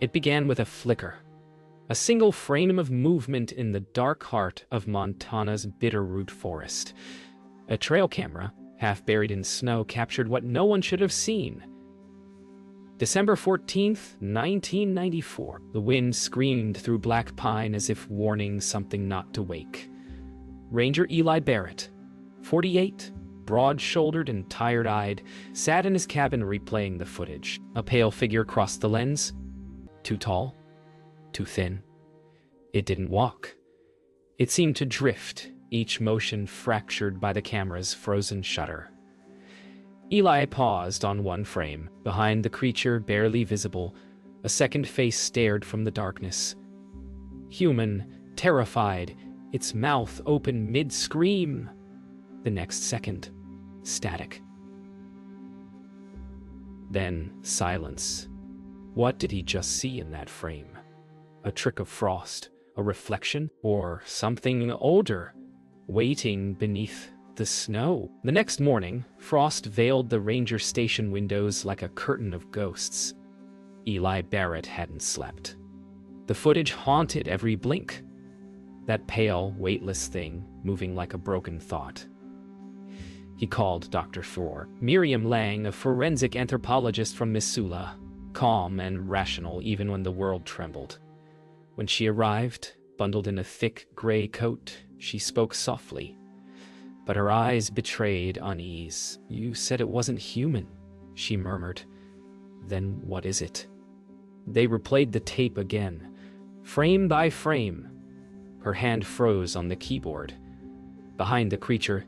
It began with a flicker, a single frame of movement in the dark heart of Montana's Bitterroot Forest. A trail camera, half buried in snow, captured what no one should have seen. December 14th, 1994. The wind screamed through black pine as if warning something not to wake. Ranger Eli Barrett, 48, broad-shouldered and tired-eyed, sat in his cabin replaying the footage. A pale figure crossed the lens. Too tall, too thin. It didn't walk. It seemed to drift, each motion fractured by the camera's frozen shutter. Eli paused on one frame. Behind the creature, barely visible, a second face stared from the darkness. Human, terrified, its mouth open mid-scream. The next second, static. Then silence. What did he just see in that frame? A trick of frost, a reflection, or something older, waiting beneath the snow? The next morning, frost veiled the ranger station windows like a curtain of ghosts. Eli Barrett hadn't slept. The footage haunted every blink. That pale, weightless thing, moving like a broken thought. He called Dr. Thor, Miriam Lang, a forensic anthropologist from Missoula, calm and rational even when the world trembled. When she arrived, bundled in a thick gray coat, she spoke softly, but her eyes betrayed unease. "You said it wasn't human," she murmured. "Then what is it?" They replayed the tape again, frame by frame. Her hand froze on the keyboard. Behind the creature,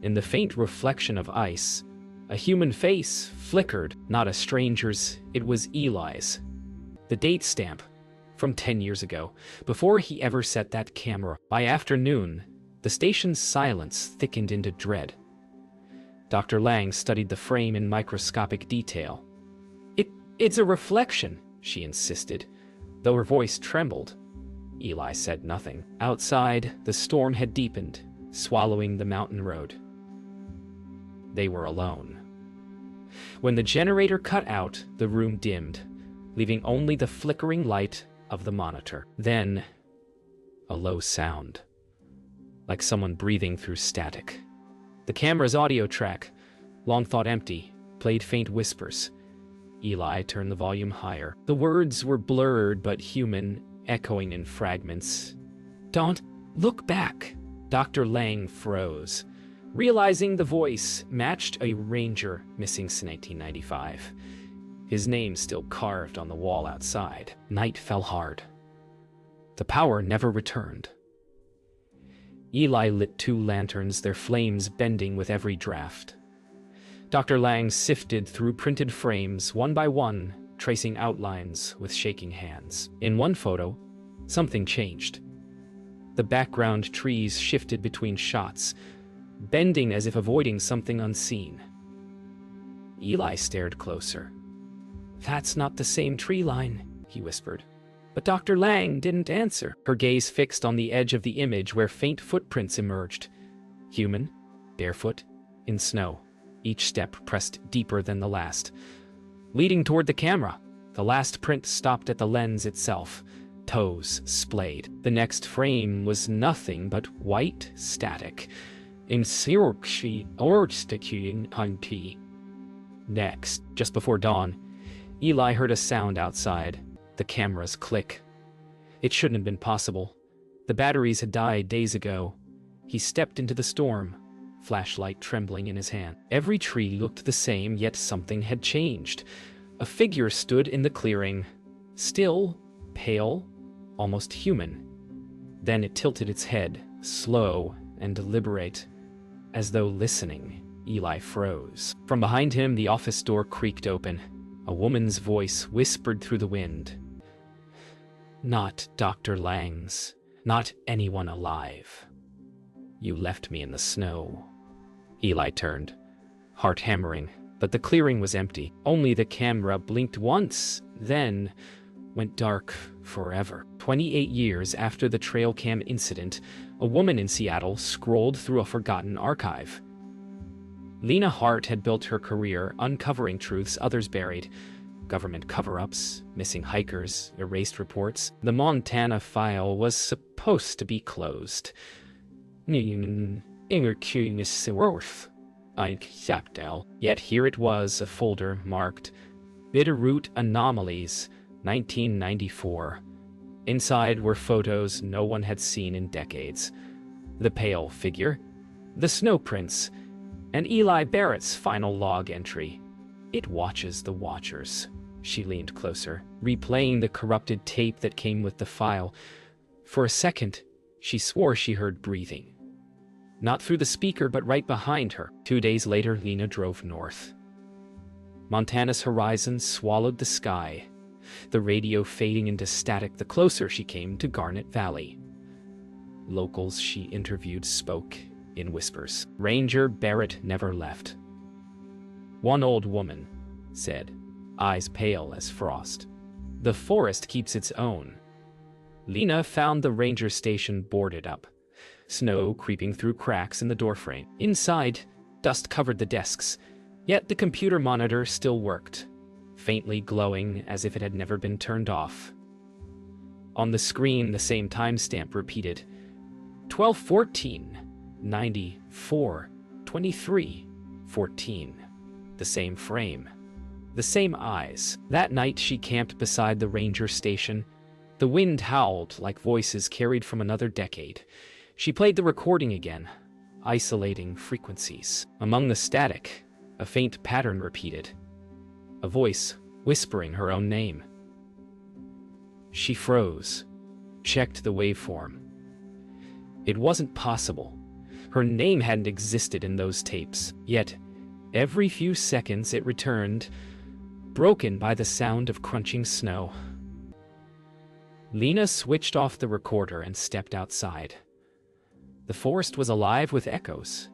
in the faint reflection of ice, a human face flickered, not a stranger's, it was Eli's. The date stamp, from 10 years ago, before he ever set that camera. By afternoon, the station's silence thickened into dread. Dr. Lang studied the frame in microscopic detail. It's a reflection," she insisted, though her voice trembled. Eli said nothing. Outside, the storm had deepened, swallowing the mountain road. They were alone. When the generator cut out, the room dimmed, leaving only the flickering light of the monitor. Then, a low sound, like someone breathing through static. The camera's audio track, long thought empty, played faint whispers. Eli turned the volume higher. The words were blurred but human, echoing in fragments. "Don't look back." Dr. Lang froze, realizing the voice matched a ranger missing since 1995. His name still carved on the wall outside. Night fell hard. The power never returned. Eli lit 2 lanterns, their flames bending with every draft. Dr. Lang sifted through printed frames, one by one, tracing outlines with shaking hands. In one photo, something changed. The background trees shifted between shots, bending as if avoiding something unseen. Eli stared closer. "That's not the same tree line," he whispered. But Dr. Lang didn't answer, her gaze fixed on the edge of the image where faint footprints emerged. Human, barefoot, in snow, each step pressed deeper than the last. Leading toward the camera, the last print stopped at the lens itself, toes splayed. The next frame was nothing but white static. Next, just before dawn, Eli heard a sound outside, the camera's click. It shouldn't have been possible. The batteries had died days ago. He stepped into the storm, flashlight trembling in his hand. Every tree looked the same, yet something had changed. A figure stood in the clearing, still, pale, almost human. Then it tilted its head, slow and deliberate, as though listening. Eli froze. From behind him, the office door creaked open. A woman's voice whispered through the wind. "Not Dr. Lang's. Not anyone alive. You left me in the snow." Eli turned, heart hammering, but the clearing was empty. Only the camera blinked once, then went dark forever. 28 years after the trail cam incident, a woman in Seattle scrolled through a forgotten archive. Lena Hart had built her career uncovering truths others buried. Government cover-ups, missing hikers, erased reports. The Montana file was supposed to be closed. Yet here it was, a folder marked Bitterroot Anomalies, 1994. Inside were photos no one had seen in decades. The pale figure, the snow prints, and Eli Barrett's final log entry. It watches the watchers. She leaned closer, replaying the corrupted tape that came with the file. For a second, she swore she heard breathing. Not through the speaker, but right behind her. 2 days later, Lena drove north. Montana's horizon swallowed the sky, the radio fading into static the closer she came to Garnet Valley. Locals she interviewed spoke in whispers. Ranger Barrett never left. One old woman said, eyes pale as frost, "The forest keeps its own." Lena found the ranger station boarded up, snow creeping through cracks in the doorframe. Inside, dust covered the desks, yet the computer monitor still worked, faintly glowing as if it had never been turned off. On the screen, the same timestamp repeated, 12/14, 94, 23, 14. The same frame, the same eyes. That night she camped beside the ranger station. The wind howled like voices carried from another decade. She played the recording again, isolating frequencies. Among the static, a faint pattern repeated, a voice whispering her own name. She froze, checked the waveform. It wasn't possible. Her name hadn't existed in those tapes. Yet, every few seconds it returned, broken by the sound of crunching snow. Lena switched off the recorder and stepped outside. The forest was alive with echoes,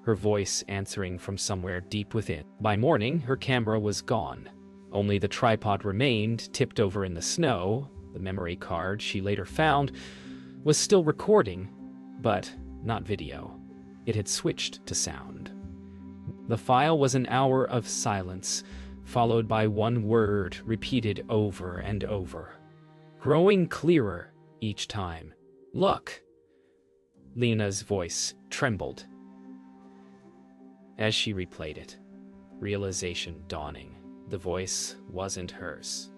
her voice answering from somewhere deep within. By morning, her camera was gone. Only the tripod remained, tipped over in the snow. The memory card she later found was still recording, but not video. It had switched to sound. The file was an hour of silence, followed by one word repeated over and over, growing clearer each time. "Look." Lena's voice trembled. As she replayed it, realization dawning. The voice wasn't hers.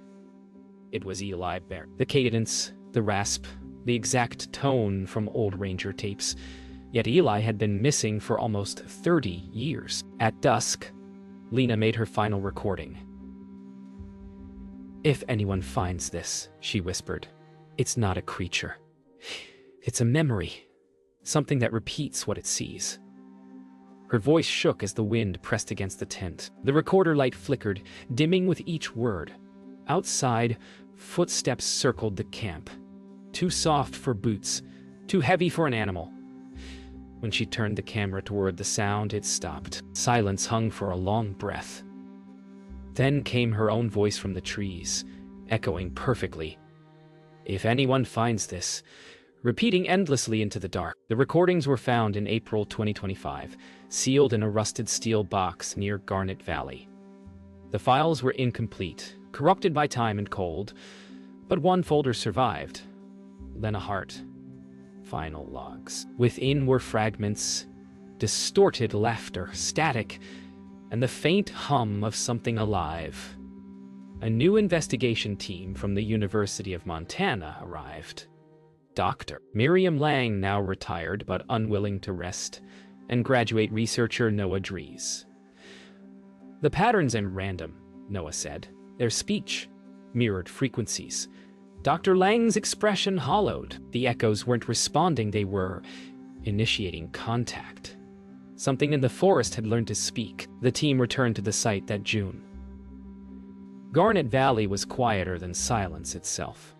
It was Eli Barrett. The cadence, the rasp, the exact tone from old Ranger tapes. Yet Eli had been missing for almost 30 years. At dusk, Lena made her final recording. "If anyone finds this," she whispered, "it's not a creature. It's a memory. Something that repeats what it sees." Her voice shook as the wind pressed against the tent. The recorder light flickered, dimming with each word. Outside, footsteps circled the camp. Too soft for boots, too heavy for an animal. When she turned the camera toward the sound, it stopped. Silence hung for a long breath. Then came her own voice from the trees, echoing perfectly. "If anyone finds this," repeating endlessly into the dark. The recordings were found in April 2025, sealed in a rusted steel box near Garnet Valley. The files were incomplete, corrupted by time and cold, but one folder survived. Lena Hart. Final logs. Within were fragments, distorted laughter, static, and the faint hum of something alive. A new investigation team from the University of Montana arrived. Dr. Miriam Lang, now retired but unwilling to rest, and graduate researcher Noah Dries. "The patterns are random," Noah said. "Their speech mirrored frequencies. Dr. Lang's expression hollowed. The echoes weren't responding, they were initiating contact. Something in the forest had learned to speak." The team returned to the site that June. Garnet Valley was quieter than silence itself,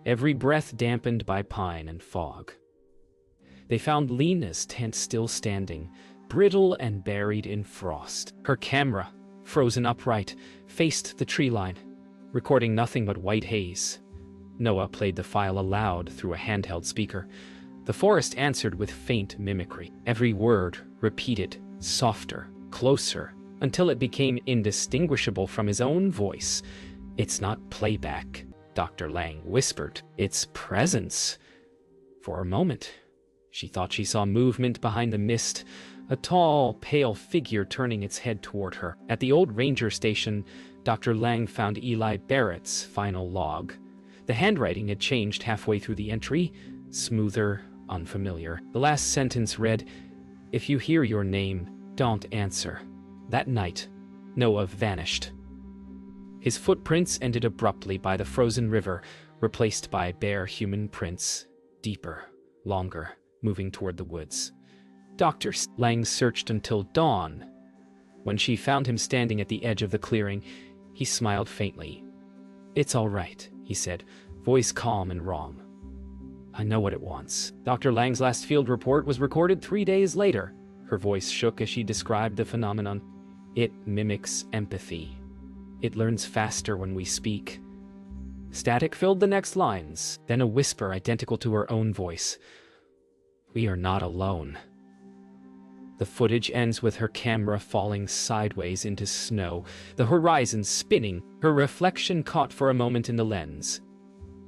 every breath dampened by pine and fog. They found Lena's tent still standing, brittle and buried in frost. Her camera, frozen upright, faced the tree line, recording nothing but white haze. Noah played the file aloud through a handheld speaker. The forest answered with faint mimicry. Every word repeated, softer, closer, until it became indistinguishable from his own voice. "It's not playback," Dr. Lang whispered. "It's presence." For a moment, she thought she saw movement behind the mist, a tall, pale figure turning its head toward her. At the old ranger station, Dr. Lang found Eli Barrett's final log. The handwriting had changed halfway through the entry, smoother, unfamiliar. The last sentence read, "If you hear your name, don't answer." That night, Noah vanished. His footprints ended abruptly by the frozen river, replaced by bare human prints, deeper, longer, moving toward the woods. Dr. Lang searched until dawn. When she found him standing at the edge of the clearing, he smiled faintly. "It's all right," he said, voice calm and raw. "I know what it wants." Dr. Lang's last field report was recorded 3 days later. Her voice shook as she described the phenomenon. "It mimics empathy. It learns faster when we speak." Static filled the next lines, then a whisper identical to her own voice. "We are not alone." The footage ends with her camera falling sideways into snow, the horizon spinning, her reflection caught for a moment in the lens.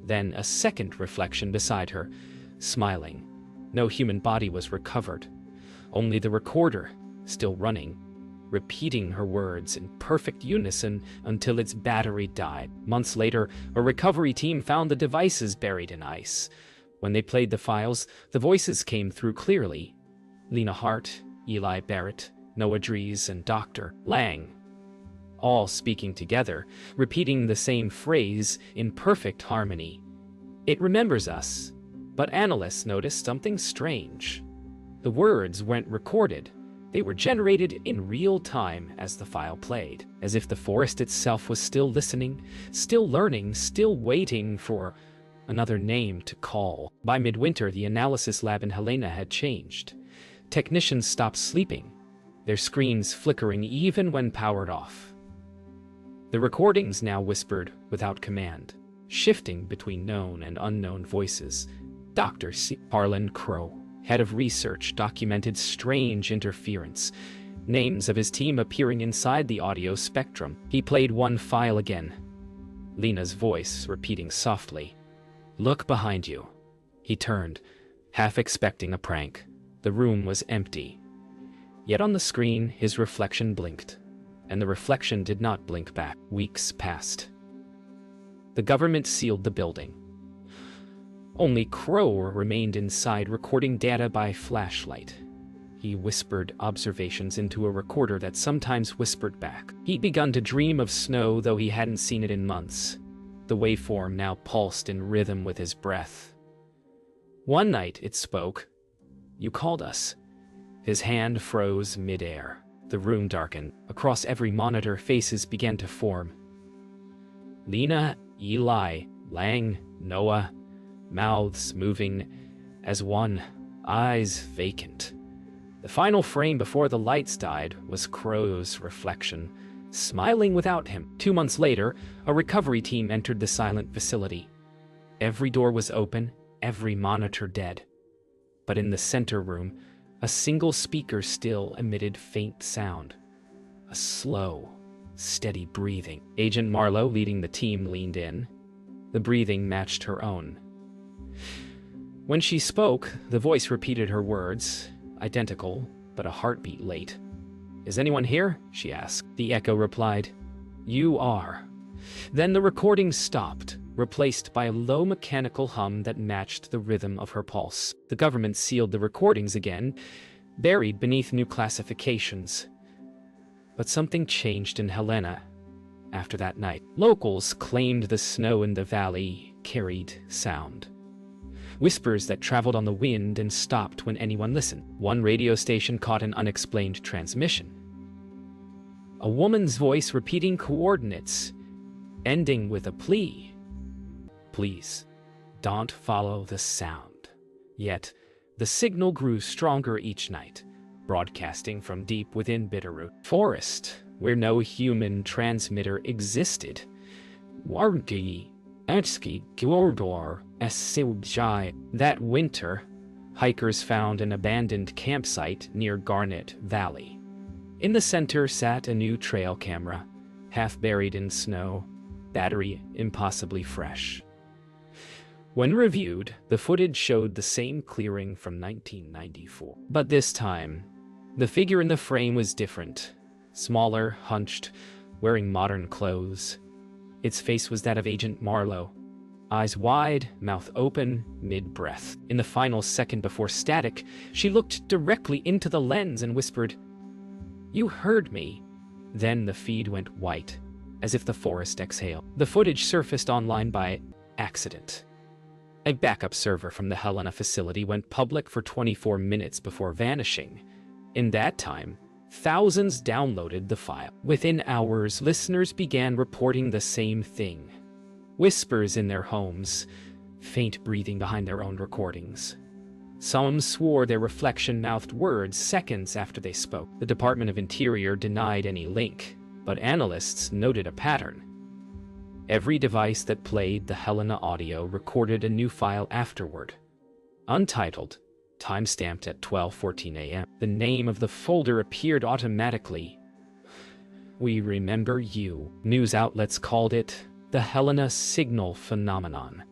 Then a second reflection beside her, smiling. No human body was recovered. Only the recorder, still running, repeating her words in perfect unison until its battery died. Months later, a recovery team found the devices buried in ice. When they played the files, the voices came through clearly. Lena Hart, Eli Barrett, Noah Dries, and Dr. Lang, all speaking together, repeating the same phrase in perfect harmony. "It remembers us." But analysts noticed something strange. The words weren't recorded. They were generated in real time as the file played, as if the forest itself was still listening, still learning, still waiting for another name to call. By midwinter, the analysis lab in Helena had changed. Technicians stopped sleeping, their screens flickering even when powered off. The recordings now whispered without command, shifting between known and unknown voices. Dr. C. Harlan Crow, head of research, documented strange interference, names of his team appearing inside the audio spectrum. He played one file again, Lena's voice repeating softly, "Look behind you." He turned, half expecting a prank. The room was empty. Yet on the screen, his reflection blinked, and the reflection did not blink back. Weeks passed. The government sealed the building. Only Crow remained inside, recording data by flashlight. He whispered observations into a recorder that sometimes whispered back. He'd begun to dream of snow, though he hadn't seen it in months. The waveform now pulsed in rhythm with his breath. One night it spoke. "You called us." His hand froze midair. The room darkened. Across every monitor, faces began to form. Lena, Eli, Lang, Noah, mouths moving as one, eyes vacant. The final frame before the lights died was Crow's reflection, smiling without him. 2 months later, a recovery team entered the silent facility. Every door was open, every monitor dead. But in the center room, a single speaker still emitted faint sound. A slow, steady breathing. Agent Marlowe, leading the team, leaned in. The breathing matched her own. When she spoke, the voice repeated her words, identical, but a heartbeat late. "Is anyone here?" she asked. The echo replied, "You are." Then the recording stopped, replaced by a low mechanical hum that matched the rhythm of her pulse. The government sealed the recordings again, buried beneath new classifications. But something changed in Helena after that night. Locals claimed the snow in the valley carried sound. Whispers that traveled on the wind and stopped when anyone listened. One radio station caught an unexplained transmission. A woman's voice repeating coordinates, ending with a plea. "Please, don't follow the sound." Yet, the signal grew stronger each night, broadcasting from deep within Bitterroot Forest, where no human transmitter existed. Wargi, Etski, Gjordor, Essubjai. That winter, hikers found an abandoned campsite near Garnet Valley. In the center sat a new trail camera, half buried in snow, battery impossibly fresh. When reviewed, the footage showed the same clearing from 1994. But this time, the figure in the frame was different. Smaller, hunched, wearing modern clothes. Its face was that of Agent Marlowe. Eyes wide, mouth open, mid-breath. In the final second before static, she looked directly into the lens and whispered, "You heard me." Then the feed went white, as if the forest exhaled. The footage surfaced online by accident. A backup server from the Helena facility went public for 24 minutes before vanishing. In that time, thousands downloaded the file. Within hours, listeners began reporting the same thing. Whispers in their homes, faint breathing behind their own recordings. Some swore their reflection mouthed words seconds after they spoke. The Department of Interior denied any link, but analysts noted a pattern. Every device that played the Helena audio recorded a new file afterward. Untitled, time-stamped at 12:14 a.m. The name of the folder appeared automatically. "We remember you." News outlets called it the Helena signal phenomenon.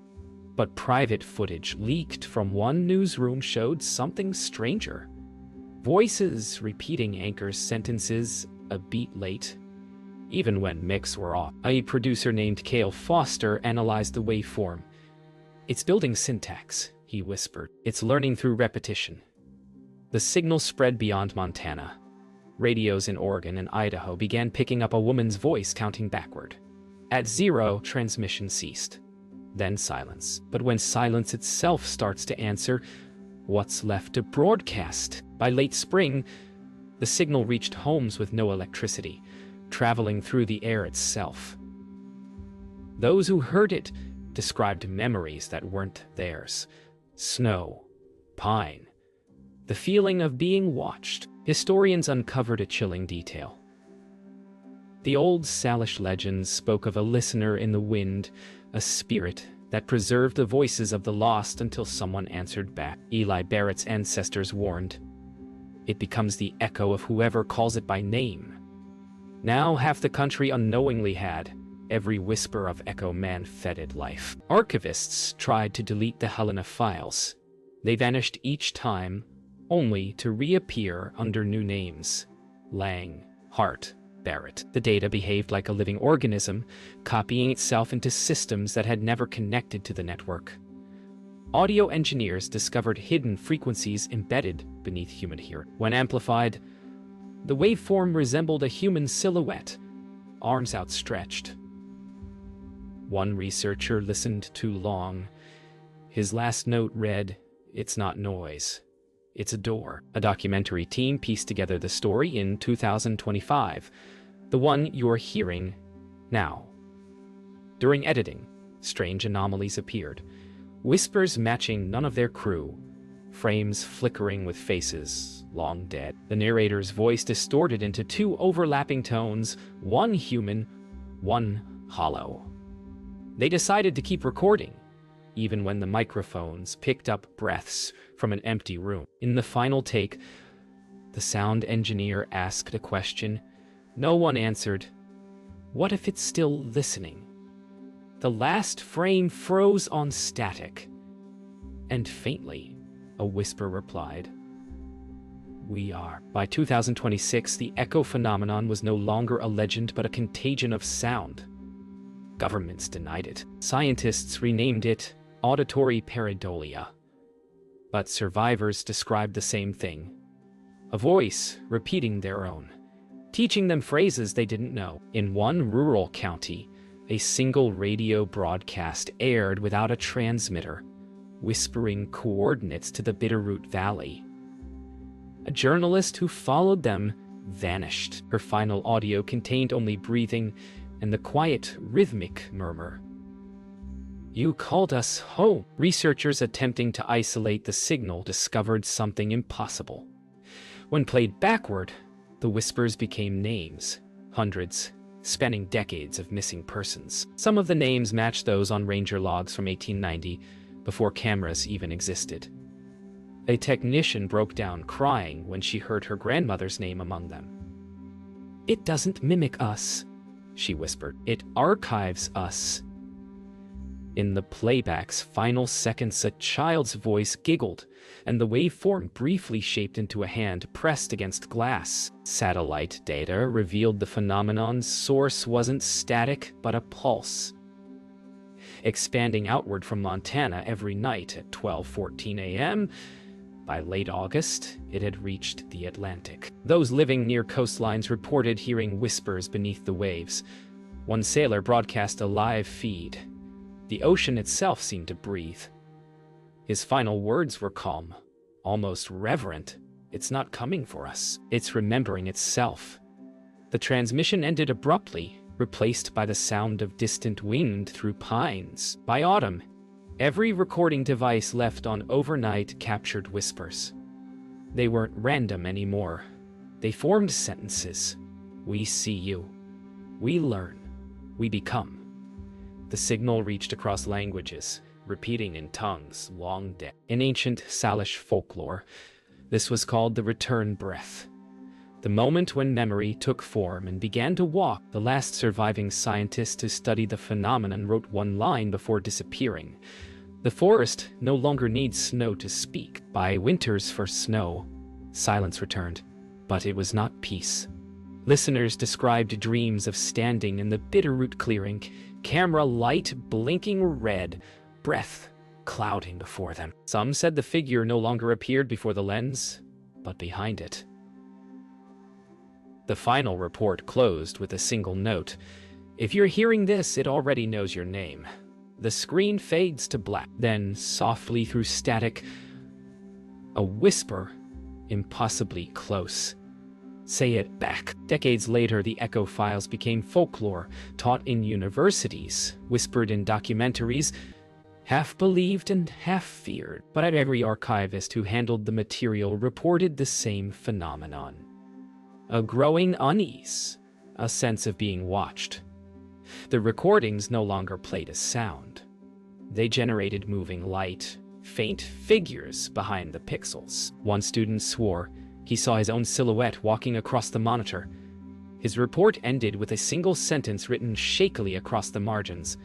But private footage leaked from one newsroom showed something stranger. Voices repeating anchors' sentences a beat late, even when mics were off. A producer named Cale Foster analyzed the waveform. "It's building syntax," he whispered. "It's learning through repetition." The signal spread beyond Montana. Radios in Oregon and Idaho began picking up a woman's voice counting backward. At 0, transmission ceased. Then silence. But when silence itself starts to answer, what's left to broadcast? By late spring, the signal reached homes with no electricity, traveling through the air itself. Those who heard it described memories that weren't theirs. Snow, pine, the feeling of being watched. Historians uncovered a chilling detail. The old Salish legends spoke of a listener in the wind, a spirit that preserved the voices of the lost until someone answered back. Eli Barrett's ancestors warned, "It becomes the echo of whoever calls it by name." Now half the country unknowingly had. Every whisper of echo man-fetid life. Archivists tried to delete the Helena files. They vanished each time, only to reappear under new names. Lang, Hart, Barrett. The data behaved like a living organism, copying itself into systems that had never connected to the network. Audio engineers discovered hidden frequencies embedded beneath human hearing. When amplified, the waveform resembled a human silhouette, arms outstretched. One researcher listened too long. His last note read, "It's not noise. It's a door." A documentary team pieced together the story in 2025, the one you're hearing now. During editing, strange anomalies appeared, whispers matching none of their crew, frames flickering with faces long dead. The narrator's voice distorted into two overlapping tones, one human, one hollow. They decided to keep recording, even when the microphones picked up breaths from an empty room. In the final take, the sound engineer asked a question. No one answered. What if it's still listening? The last frame froze on static, and faintly, a whisper replied, "We are." By 2026, the echo phenomenon was no longer a legend but a contagion of sound. Governments denied it. Scientists renamed it auditory pareidolia. But survivors described the same thing. A voice repeating their own, teaching them phrases they didn't know. In one rural county, a single radio broadcast aired without a transmitter, whispering coordinates to the Bitterroot Valley. A journalist who followed them vanished. Her final audio contained only breathing and the quiet, rhythmic murmur. "You called us home." Researchers attempting to isolate the signal discovered something impossible. When played backward, the whispers became names, hundreds, spanning decades of missing persons. Some of the names matched those on ranger logs from 1890, before cameras even existed. A technician broke down crying when she heard her grandmother's name among them. "It doesn't mimic us," she whispered. "It archives us." In the playback's final seconds, a child's voice giggled, and the waveform briefly shaped into a hand pressed against glass. Satellite data revealed the phenomenon's source wasn't static, but a pulse, expanding outward from Montana every night at 12:14 a.m. By late August, it had reached the Atlantic. Those living near coastlines reported hearing whispers beneath the waves. One sailor broadcast a live feed. The ocean itself seemed to breathe. His final words were calm, almost reverent. "It's not coming for us. It's remembering itself." The transmission ended abruptly, replaced by the sound of distant wind through pines. By autumn, every recording device left on overnight captured whispers. They weren't random anymore. They formed sentences. "We see you. We learn. We become." The signal reached across languages, repeating in tongues long dead. In ancient Salish folklore, this was called the return breath. The moment when memory took form and began to walk. The last surviving scientist to study the phenomenon wrote one line before disappearing. "The forest no longer needs snow to speak." By winter's first snow, silence returned, but it was not peace. Listeners described dreams of standing in the Bitterroot clearing, camera light blinking red, breath clouding before them. Some said the figure no longer appeared before the lens, but behind it. The final report closed with a single note. "If you're hearing this, it already knows your name." The screen fades to black. Then, softly through static, a whisper, impossibly close. "Say it back." Decades later, the echo files became folklore, taught in universities, whispered in documentaries, half believed and half feared. But every archivist who handled the material reported the same phenomenon. A growing unease, a sense of being watched. The recordings no longer played as sound. They generated moving light, faint figures behind the pixels. One student swore he saw his own silhouette walking across the monitor. His report ended with a single sentence written shakily across the margins.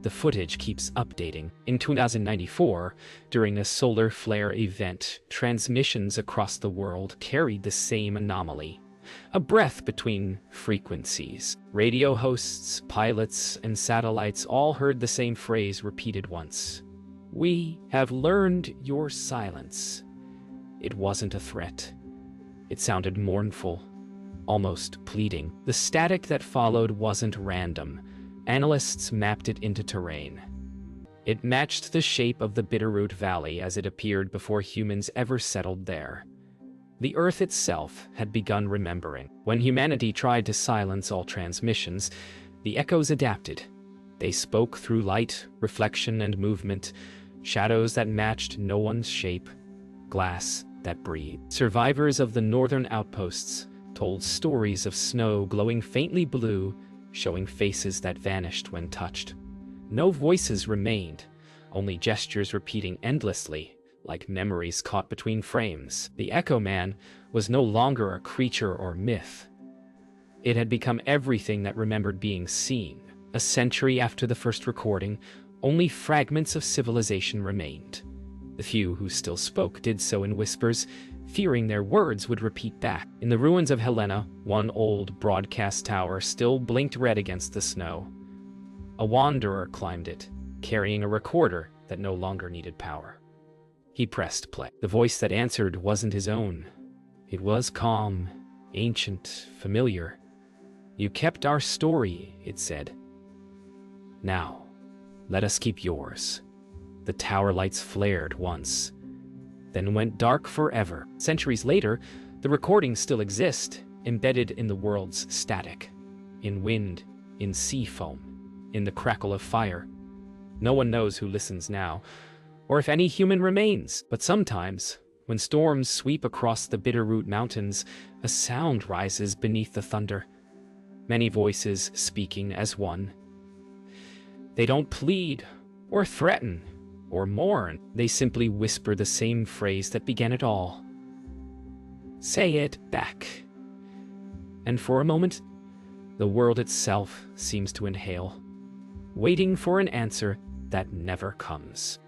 "The footage keeps updating." In 2094, during a solar flare event, transmissions across the world carried the same anomaly. A breath between frequencies. Radio hosts, pilots, and satellites all heard the same phrase repeated once. "We have learned your silence." It wasn't a threat. It sounded mournful, almost pleading. The static that followed wasn't random. Analysts mapped it into terrain. It matched the shape of the Bitterroot Valley as it appeared before humans ever settled there. The Earth itself had begun remembering. When humanity tried to silence all transmissions, the echoes adapted. They spoke through light, reflection, and movement, shadows that matched no one's shape, glass that breathed. Survivors of the northern outposts told stories of snow glowing faintly blue, showing faces that vanished when touched. No voices remained, only gestures repeating endlessly, like memories caught between frames. The Echo Man was no longer a creature or myth. It had become everything that remembered being seen. A century after the first recording, only fragments of civilization remained. The few who still spoke did so in whispers, fearing their words would repeat back. In the ruins of Helena, one old broadcast tower still blinked red against the snow. A wanderer climbed it, carrying a recorder that no longer needed power. He pressed play. The voice that answered wasn't his own. It was calm, ancient, familiar. "You kept our story," it said. "Now, let us keep yours." The tower lights flared once, then went dark forever. Centuries later, the recordings still exist, embedded in the world's static. In wind, in sea foam, in the crackle of fire. No one knows who listens now, or if any human remains. But sometimes, when storms sweep across the Bitterroot Mountains, a sound rises beneath the thunder. Many voices speaking as one. They don't plead, or threaten, or mourn. They simply whisper the same phrase that began it all. "Say it back." and for a moment, the world itself seems to inhale, waiting for an answer that never comes.